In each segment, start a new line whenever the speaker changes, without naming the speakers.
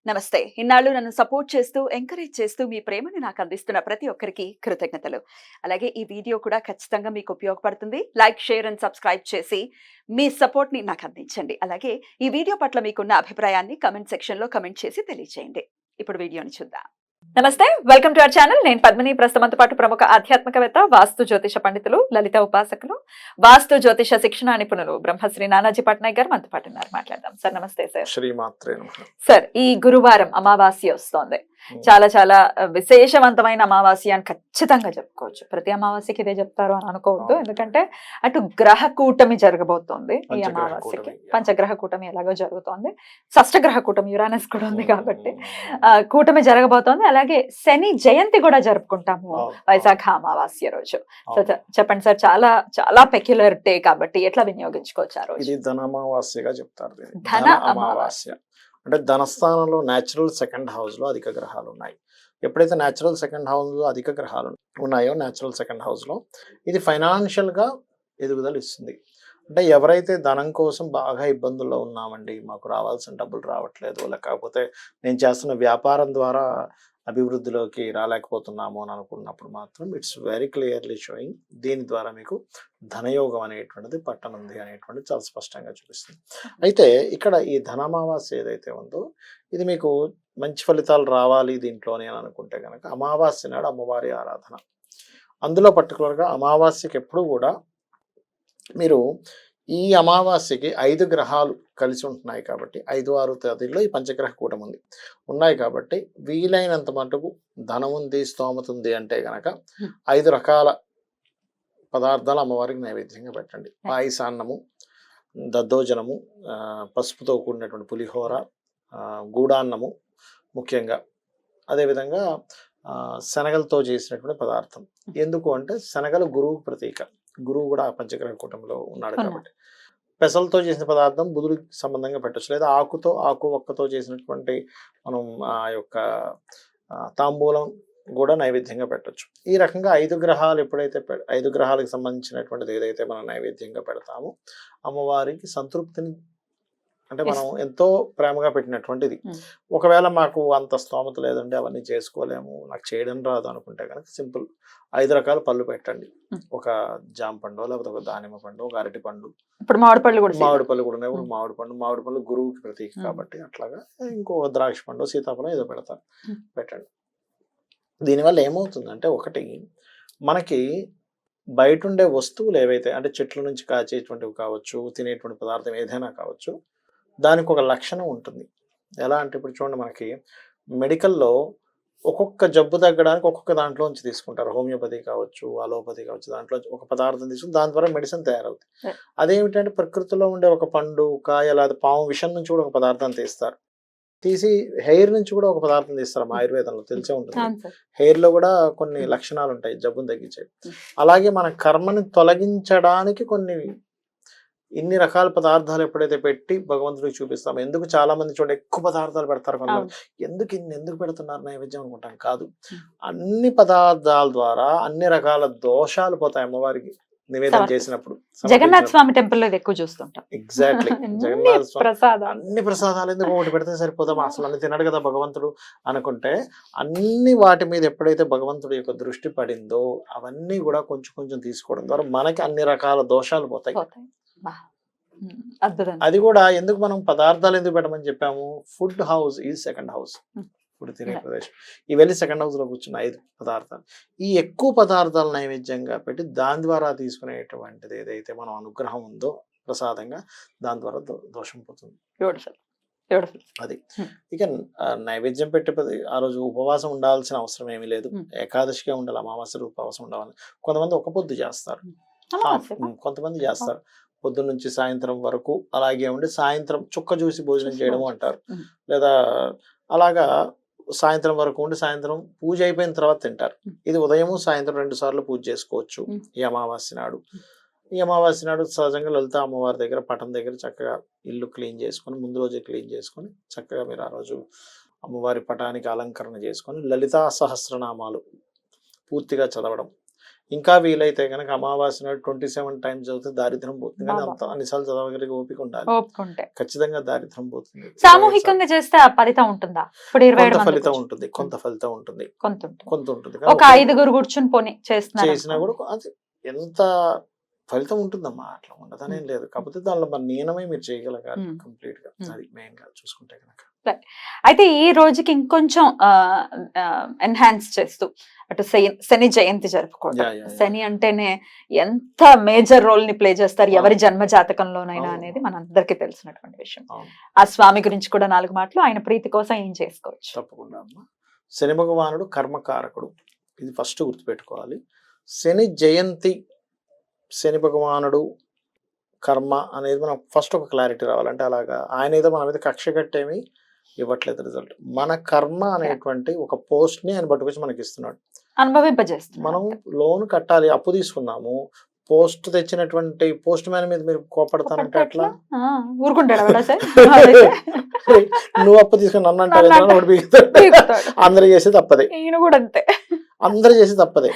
నమస్తే. ఇన్నాళ్ళు నన్ను సపోర్ట్ చేస్తూ, ఎంకరేజ్ చేస్తూ మీ ప్రేమని నాకు అందిస్తున్న ప్రతి ఒక్కరికి కృతజ్ఞతలు. అలాగే ఈ వీడియో కూడా ఖచ్చితంగా మీకు ఉపయోగపడుతుంది. లైక్, షేర్ అండ్ సబ్స్క్రైబ్ చేసి మీ సపోర్ట్‌ని నాకు అందించండి. అలాగే ఈ వీడియో పట్ల మీకున్న అభిప్రాయాన్ని కామెంట్ సెక్షన్‌లో కామెంట్ చేసి తెలియజేయండి. ఇప్పుడు వీడియోని చూద్దాం. నమస్తే, వెల్కమ్ టు అవర్ ఛానల్. నేను పద్మిని. ప్రస్తుతంతో పాటు ప్రముఖ ఆధ్యాత్మికవేత్త, వాస్తు జ్యోతిష పండితులు, లలిత ఉపాసకులు, వాస్తు జ్యోతిష శిక్షణ నిపుణులు బ్రహ్మశ్రీ నానాజీ పట్నాయక్ గారు మనతో పాటు ఉన్నారు. మాట్లాడదాం. సార్ నమస్తే. సార్
శ్రీమాత్రే నమః.
సార్, ఈ గురువారం అమావాస్య వస్తోంది. చాలా చాలా విశేషవంతమైన అమావాస్య అని ఖచ్చితంగా చెప్పుకోవచ్చు. ప్రతి అమావాస్యకి ఇదే చెప్తారు అని అనుకోవద్దు. ఎందుకంటే అటు గ్రహ కూటమి జరగబోతోంది ఈ అమావాస్యకి. పంచగ్రహ కూటమి ఎలాగో జరుగుతోంది, షష్టగ్రహ కూటమి యురానస్ కూడా ఉంది కాబట్టి కూటమి జరగబోతోంది. అలాగే శని జయంతి కూడా జరుపుకుంటాము వైశాఖ అమావాస్య రోజు. చెప్పండి సార్, చాలా చాలా పెక్యులర్ డే కాబట్టి ఎట్లా వినియోగించుకోవచ్చు ఆ రోజు?
ఇది ధన అమావాస్యగా చెప్తారు.
ధన అమావాస్య
అంటే ధనస్థానంలో న్యాచురల్ సెకండ్ హౌస్ లో అధిక గ్రహాలు ఉన్నాయి. ఎప్పుడైతే న్యాచురల్ సెకండ్ హౌస్ లో అధిక గ్రహాలు ఉన్నాయో న్యాచురల్ సెకండ్ హౌస్ లో ఇది ఫైనాన్షియల్ గా ఎదుగుదల ఇస్తుంది. అంటే ఎవరైతే ధనం కోసం బాగా ఇబ్బందుల్లో ఉన్నామండి, మాకు రావాల్సిన డబ్బులు రావట్లేదు, లేకపోతే నేను చేస్తున్న వ్యాపారం ద్వారా అభివృద్ధిలోకి రాలేకపోతున్నాము అని అనుకున్నప్పుడు మాత్రం ఇట్స్ వెరీ క్లియర్లీ షోయింగ్ దీని ద్వారా మీకు ధనయోగం అనేటువంటిది పట్టనుంది అనేటువంటిది చాలా స్పష్టంగా చూపిస్తుంది. అయితే ఇక్కడ ఈ ధనమావాస్య ఏదైతే ఉందో ఇది మీకు మంచి ఫలితాలు రావాలి దీంట్లోనే అని అనుకుంటే కనుక అమావాస్య నాడు అమ్మవారి ఆరాధన. అందులో పర్టికులర్గా అమావాస్యకి ఎప్పుడు కూడా మీరు ఈ అమావాస్యకి 5 గ్రహాలు కలిసి ఉంటున్నాయి కాబట్టి 5-6 తేదీల్లో ఈ పంచగ్రహ కూటమి ఉన్నాయి కాబట్టి వీలైనంత మటుకు ధనం ఉంది, స్తోమత ఉంది అంటే గనక 5 రకాల పదార్థాలు అమ్మవారికి నైవేద్యంగా పెట్టండి. పాయసాన్నము, దద్దోజనము, పసుపుతో కూడినటువంటి పులిహోర, గూడాన్నము ముఖ్యంగా, అదేవిధంగా శనగలతో చేసినటువంటి పదార్థం. ఎందుకు అంటే శనగలు గురువు ప్రతీక, గురువు కూడా ఆ పంచగ్రహ కూటమిలో ఉన్నాడు కాబట్టి. పెసలతో చేసిన పదార్థం బుధుడికి సంబంధంగా పెట్టచ్చు, లేదా ఆకు ఒక్కతో చేసినటువంటి మనం ఆ యొక్క తాంబూలం కూడా నైవేద్యంగా పెట్టచ్చు. ఈ రకంగా 5 గ్రహాలు ఎప్పుడైతే 5 గ్రహాలకు సంబంధించినటువంటిది ఏదైతే మనం నైవేద్యంగా పెడతామో అమ్మవారికి సంతృప్తిని, అంటే మనం ఎంతో ప్రేమగా పెట్టినటువంటిది. ఒకవేళ మాకు అంత స్తోమత లేదండి, అవన్నీ చేసుకోలేము, నాకు చేయడం రాదు అనుకుంటే కనుక సింపుల్ 5 రకాల పళ్ళు పెట్టండి. ఒక జామ పండు, లేకపోతే ఒక దానిమ్మ పండు, ఒక అరటి పండు,
ఇప్పుడు మామిడి పళ్ళు కూడా
ఉన్నాయి. మామిడి పళ్ళు గురువుకి ప్రతీక కాబట్టి అట్లాగా ఇంకో ద్రాక్ష పండు, సీతాఫలం ఏదో పెడతారు, పెట్టండి. దీనివల్ల ఏమవుతుందంటే ఒకటి మనకి బయట ఉండే వస్తువులు ఏవైతే అంటే చెట్ల నుంచి కాచేటువంటివి కావచ్చు, తినేటువంటి పదార్థం ఏదైనా కావచ్చు, దానికి ఒక లక్షణం ఉంటుంది. ఎలా అంటే ఇప్పుడు చూడండి, మనకి మెడికల్లో ఒక్కొక్క జబ్బు తగ్గడానికి ఒక్కొక్క దాంట్లో నుంచి తీసుకుంటారు. హోమియోపతి కావచ్చు, అలోపతి కావచ్చు, దాంట్లో ఒక పదార్థం తీసుకుని దాని ద్వారా మెడిసిన్ తయారవుతుంది. అదేమిటంటే ప్రకృతిలో ఉండే ఒక పండు, కాయ, లేదా పాము విషం నుంచి కూడా ఒక పదార్థం తీస్తారు. తీసి హెయిర్ నుంచి కూడా ఒక పదార్థం తీస్తారు. ఆయుర్వేదంలో తెలిసే ఉంటుంది. హెయిర్ లో కూడా కొన్ని లక్షణాలు ఉంటాయి జబ్బును తగ్గించేవి. అలాగే మన కర్మని తొలగించడానికి కొన్ని ఇన్ని రకాల పదార్థాలు ఎప్పుడైతే పెట్టి భగవంతుడికి చూపిస్తాం. ఎందుకు చాలా మంది చూడండి ఎక్కువ పదార్థాలు పెడతారు, కొంతమంది ఎందుకు పెడుతున్నారు నైవేద్యం అనుకుంటాం. కాదు, అన్ని పదార్థాల ద్వారా అన్ని రకాల దోషాలు పోతాయి అమ్మవారికి నివేదన చేసినప్పుడు.
జగన్నాథ స్వామి టెంపుల్ లో ఎక్కువ చూస్తుంటాం.
ఎగ్జాక్ట్లీ, జగన్నాథ స్వామి అన్ని ప్రసాదాలు ఎందుకు ఒకటి పెడితే సరిపోతాం, అసలు అన్ని తినడు కదా భగవంతుడు అనుకుంటే అన్ని వాటి మీద ఎప్పుడైతే భగవంతుడి యొక్క దృష్టి పడిందో అవన్నీ కూడా కొంచెం కొంచెం తీసుకోవడం ద్వారా మనకి అన్ని రకాల దోషాలు పోతాయి. అది కూడా ఎందుకు మనం పదార్థాలు ఎందుకు పెట్టమని చెప్పాము, food house is second house, food తినే ప్రదేశం. ఈ వెళ్ళి సెకండ్ హౌస్ లో కూర్చున్న 5 పదార్థాలు, ఈ ఎక్కువ పదార్థాలు నైవేద్యంగా పెట్టి దాని ద్వారా తీసుకునేటువంటిది ఏదైతే మనం అనుగ్రహం ఉందో ప్రసాదంగా, దాని ద్వారా దోషం పోతుంది. అది ఇక నైవేద్యం పెట్టి ఆ రోజు ఉపవాసం ఉండాల్సిన అవసరం ఏమీ లేదు. ఏకాదశిగా ఉండాలి, అమావాస్య ఉపవాసం ఉండాలి. కొంతమంది ఒక పొద్దు చేస్తారు, కొంతమంది చేస్తారు పొద్దున్న నుంచి సాయంత్రం వరకు అలాగే ఉండి సాయంత్రం చుక్క చూసి భోజనం చేయడం అంటారు. లేదా అలాగా సాయంత్రం వరకు ఉండి సాయంత్రం పూజ అయిపోయిన తర్వాత తింటారు. ఇది ఉదయము సాయంత్రం 2 సార్లు పూజ చేసుకోవచ్చు ఈ అమావాస్య నాడు. ఈ అమావాస్య నాడు సహజంగా లలిత అమ్మవారి దగ్గర పటం దగ్గర చక్కగా ఇల్లు క్లీన్ చేసుకొని, ముందు రోజే క్లీన్ చేసుకొని చక్కగా మీరు ఆ రోజు అమ్మవారి పటానికి అలంకరణ చేసుకొని లలితా సహస్రనామాలు పూర్తిగా చదవడం. ఇంకా వీలైతే కనుక అమావాస్య నాడు 27 టైమ్స్ చదివితే దారిద్ర్యం పోతుంది. కానీ
బాబా.
అంత అన్నిసార్లు చదవగలిగే ఓపిక ఉండాలి.
ఒప్పుకుంటే
ఖచ్చితంగా దారిద్ర్యం పోతుంది.
సామూహికంగా చేస్తే ఆ ఫలితం ఉంటుందా? ఇప్పుడు 27
కొంత
మంది
ఫలితం
కూర్చొని.
ఉంటుంది, కొంత ఫలితం ఉంటుంది,
కొంత ఉంటుంది.
కొంత ఉంటుంది.
ఒక
కానీ
5 కూర్చుని పోనీ చేస్తున్నారు
చేసినా కూడా అది ఎంత ఫలితం ఉంటుందమ్మా, అట్లా ఉండదనేం లేదు. కాకపోతే దానిలో మన నియమమే మీరు చేయగలగాలి కంప్లీట్ గా. అది మెయిన్ గా చూసుకుంటే కనుక.
అయితే ఈ రోజుకి ఇంకొంచెం ఎన్హాన్స్ చేస్తూ అటు శని జయంతి జరుపుకోవడం.
Yeah, yeah, yeah.
శని అంటేనే ఎంత మేజర్ రోల్ ని ప్లే చేస్తారు ఎవరి జన్మ జాతకంలోనైనా
అవును.
అనేది మనందరికీ తెలిసినటువంటి విషయం.
అవును.
ఆ స్వామి గురించి కూడా 4 మాటలు, ఆయన ప్రీతి కోసం ఏం చేసుకోవచ్చు.
తప్పకుండా అమ్మా. శని భగవానుడు కర్మకారకుడు, ఇది ఫస్ట్ గుర్తుపెట్టుకోవాలి. శని జయంతి, శని భగవానుడు కర్మ అనేది మనం ఫస్ట్ ఒక క్లారిటీ రావాలంటే, అలాగా ఆయన ఏదో మన మీద కక్ష కట్టేమి ఇవ్వట్లేదు. రిజల్ట్ మన కర్మ అనేటువంటి ఒక పోస్ట్ ని ఆయన పట్టుకొచ్చి మనకి ఇస్తున్నాడు.
అనుభవింపజేస్తుంది.
మనం లోన్ కట్టాలి, అప్పు తీసుకున్నాము, పోస్ట్ తెచ్చినటువంటి పోస్ట్ మ్యాన్ మీద మీరు కోపడతానంటే ఎట్లా?
ఊరుకుంటాడు వాడా సార్?
నువ్వు అప్పు తీసుకుని నన్ను అంటే
నన్ను
అందరూ చేసేది తప్పదే,
ఈయన కూడా అంతే.
అందరూ చేసేది తప్పదే.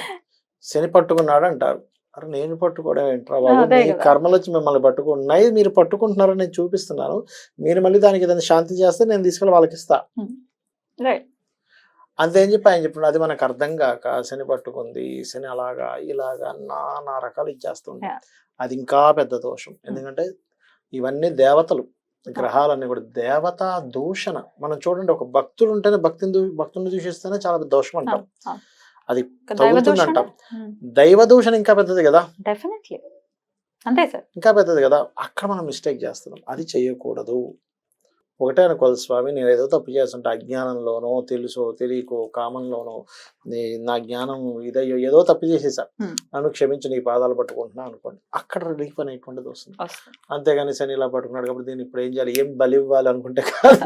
శని పట్టుకున్నాడు అంటారు. అరే నేను పట్టుకోవడం ఏంట్రా బాబు,
అదే
మీ
కదా.
కర్మలు వచ్చి మిమ్మల్ని పట్టుకున్నాయి, మీరు పట్టుకుంటున్నారని నేను చూపిస్తున్నాను. మీరు మళ్ళీ దానికి ఏదైనా శాంతి చేస్తే నేను తీసుకెళ్ళి వాళ్ళకి ఇస్తా
రైట్.
అంతేం చెప్పి ఆయన చెప్పిన అది మనకు అర్థం కాక శని పట్టుకుంది, శని అలాగా ఇలాగా నానా రకాలు ఇచ్చేస్తుంది.
Yeah.
అది ఇంకా పెద్ద దోషం. ఎందుకంటే ఇవన్నీ దేవతలు, గ్రహాలన్నీ కూడా దేవతా దూషణ. మనం చూడండి, ఒక భక్తుడు ఉంటేనే భక్తుని దూషిస్తేనే చాలా పెద్ద దోషం అంటాం. అది తగులుతుంది అంటాం. దైవ దూషణ ఇంకా పెద్దది కదా,
డెఫినెట్లీ అంతే సార్,
ఇంకా పెద్దది కదా. అక్కడ మనం మిస్టేక్ చేస్తున్నాం, అది చేయకూడదు. ఒకటే అనుకోవాలి, స్వామి నేను ఏదో తప్పు చేస్తుంటే అజ్ఞానంలోనో తెలుసో తెలియకో కామంలోనో నా జ్ఞానం ఇదయ్యో ఏదో తప్పు చేసేసా, నన్ను క్షమించి నీ పాదాలు పట్టుకుంటున్నా అనుకోండి, అక్కడ రిలీఫ్ అనేటువంటిది వస్తుంది. అంతేగాని శని ఇలా పట్టుకున్నాడు కాబట్టి దీన్ని ఇప్పుడు ఏం చేయాలి, ఏం బలి ఇవ్వాలి అనుకుంటే కాదు,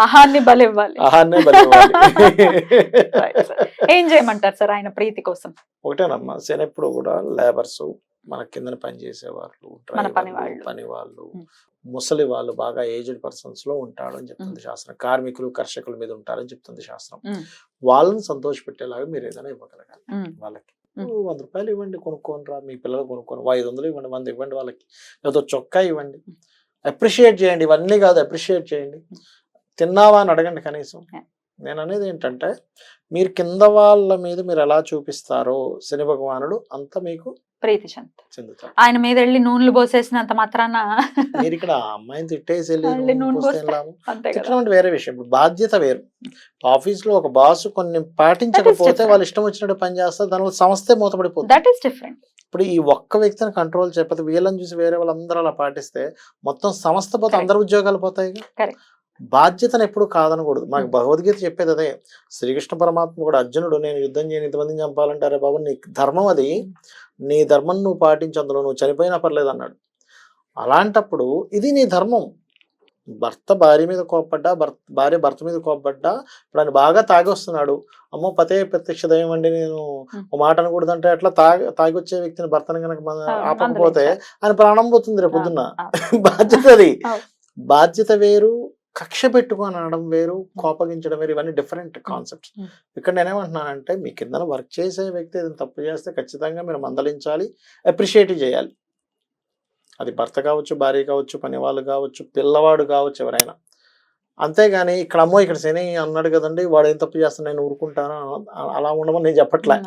ఆహాన్ని బలి ఇవ్వాలి.
ఆహాన్నే బలి ఇవ్వాలి.
ఏం చేయమంటారు సార్ ఆయన ప్రీతి కోసం?
ఒకటేనమ్మా, శని ఎప్పుడు కూడా లేబర్స్, మన కింద పనిచేసే వాళ్ళు, పని వాళ్ళు, ముసలి వాళ్ళు, బాగా ఏజ్డ్ పర్సన్స్ లో ఉంటాడు అని చెప్తుంది శాస్త్రం. కార్మికులు కర్షకుల మీద ఉంటారని చెప్తుంది శాస్త్రం. వాళ్ళని సంతోష పెట్టేలాగా మీరు ఏదైనా ఇవ్వగలగాలి. వాళ్ళకి 100 రూపాయలు ఇవ్వండి, కొనుక్కోనరా, మీ పిల్లలు కొనుక్కోను, 500 ఇవ్వండి, 100 ఇవ్వండి, వాళ్ళకి ఏదో చొక్కా ఇవ్వండి, అప్రిషియేట్ చేయండి. ఇవన్నీ కాదు, అప్రిషియేట్ చేయండి. తిన్నావా అని అడగండి కనీసం. నేను అనేది ఏంటంటే, మీరు కింద వాళ్ళ మీద మీరు ఎలా చూపిస్తారో శని భగవానుడు అంత మీకు
ప్రీతి
చెందుతాడు.
ఆయన మీద వెళ్ళి నూనెలు పోసేసినంత మాత్రాన
మీరు ఇక్కడ ఆ అమ్మాయిని తిట్టేసి
అంతే కదా.
తిట్టడం వేరే విషయం. ఇప్పుడు బాధ్యత వేరు. ఆఫీస్ లో ఒక బాస్ కొన్ని పాటించకపోతే వాళ్ళు ఇష్టం వచ్చినట్టు పని చేస్తారు, దానివల్ల సంస్థే మూతపడిపోతుంది.
That is different.
ఇప్పుడు ఈ ఒక్క వ్యక్తిని కంట్రోల్ చేయకపోతే, వీళ్ళని చూసి వేరే వాళ్ళందరూ అలా పాటిస్తే మొత్తం సంస్థ పోతే అందరు ఉద్యోగాలు పోతాయి. బాధ్యతను ఎప్పుడు కాదనకూడదు. మాకు భగవద్గీత చెప్పేది అదే. శ్రీకృష్ణ పరమాత్మ కూడా అర్జునుడు నేను యుద్ధం చేయని ఇంతమందిని చంపాలంటే, అరే బాబు నీ ధర్మం అది, నీ ధర్మం నువ్వు పాటించి అందులో నువ్వు చనిపోయినా పర్లేదు అన్నాడు. అలాంటప్పుడు ఇది నీ ధర్మం. భర్త భార్య మీద కోప్పడ్డా, భార్య భర్త మీద కోప్పడ్డా, ఇప్పుడు ఆయన బాగా తాగి వస్తున్నాడు, అమ్మో పతే ప్రత్యక్ష దైవం అండి నేను ఒక మాట అనకూడదంటే, అట్లా తాగి వచ్చే వ్యక్తిని భర్తను కనుక ఆపకపోతే ఆయన ప్రాణం పోతుంది రేపు పొద్దున్న. బాధ్యత అది. బాధ్యత వేరు, కక్ష పెట్టుకొని అనడం వేరు, కోపగించడం వేరు. ఇవన్నీ డిఫరెంట్ కాన్సెప్ట్స్. ఇక్కడ నేనేమంటున్నానంటే, మీ కింద వర్క్ చేసే వ్యక్తి ఏదైనా తప్పు చేస్తే ఖచ్చితంగా మీరు మందలించాలి, అప్రిషియేట్ చేయాలి. అది భర్త కావచ్చు, భార్య కావచ్చు, పని వాళ్ళు కావచ్చు, పిల్లవాడు కావచ్చు, ఎవరైనా. అంతేగాని ఇక్కడ అమ్మో ఇక్కడ శని అన్నాడు కదండి, వాడు ఏం తప్పు చేస్తాను నేను ఊరుకుంటాను అలా ఉండమని నేను చెప్పట్లే.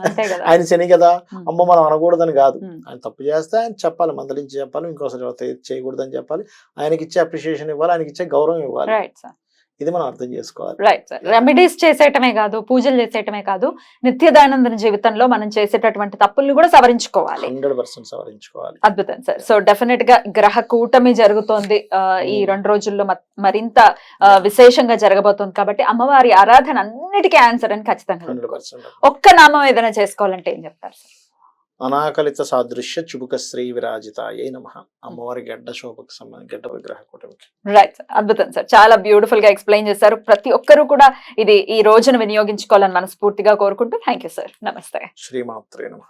ఆయన శని కదా, అమ్మ మనం అనకూడదని కాదు. ఆయన తప్పు చేస్తే ఆయన చెప్పాలి, మందలించి చెప్పాలి, ఇంకోసారి చేయకూడదని చెప్పాలి. ఆయనకి ఇచ్చే అప్రిషియేషన్ ఇవ్వాలి, ఆయనకి ఇచ్చే గౌరవం ఇవ్వాలి. ఇది మనం అర్థం చేసుకోవాలి.
Right sir. రెమెడీస్ చేసేయటమే కాదు, పూజలు చేసేయటమే కాదు, నిత్య దైనందిన జీవితంలో మనం చేసేటటువంటి తప్పుల్ని కూడా సవరించుకోవాలి.
100% సవరించుకోవాలి.
అద్భుతం సార్. సో డెఫినెట్ గా గ్రహ కూటమి జరుగుతోంది ఈ 2 రోజుల్లో, మరింత విశేషంగా జరగబోతోంది కాబట్టి అమ్మవారి ఆరాధన అన్నిటికీ ఆన్సర్ అని ఖచ్చితంగా.
100%.
ఒక్క నామం ఏదైనా చేసుకోవాలంటే ఏం చెప్తారు సార్?
అనాకలిత సాదృశ్య చుబుక శ్రీ విరాజితాయే నమః. అమ్మవారి గడ్డ శోభకు సంబంధించి గడ్డ విగ్రహ కూటమికి.
Right sir. అద్భుతం సార్. చాలా బ్యూటిఫుల్ గా ఎక్స్ప్లెయిన్ చేశారు. ప్రతి ఒక్కరూ కూడా ఇది ఈ రోజును వినియోగించుకోవాలని మనస్ఫూర్తిగా కోరుకుంటూ థ్యాంక్ యూ సార్. నమస్తే.
శ్రీమాత్రే నమః.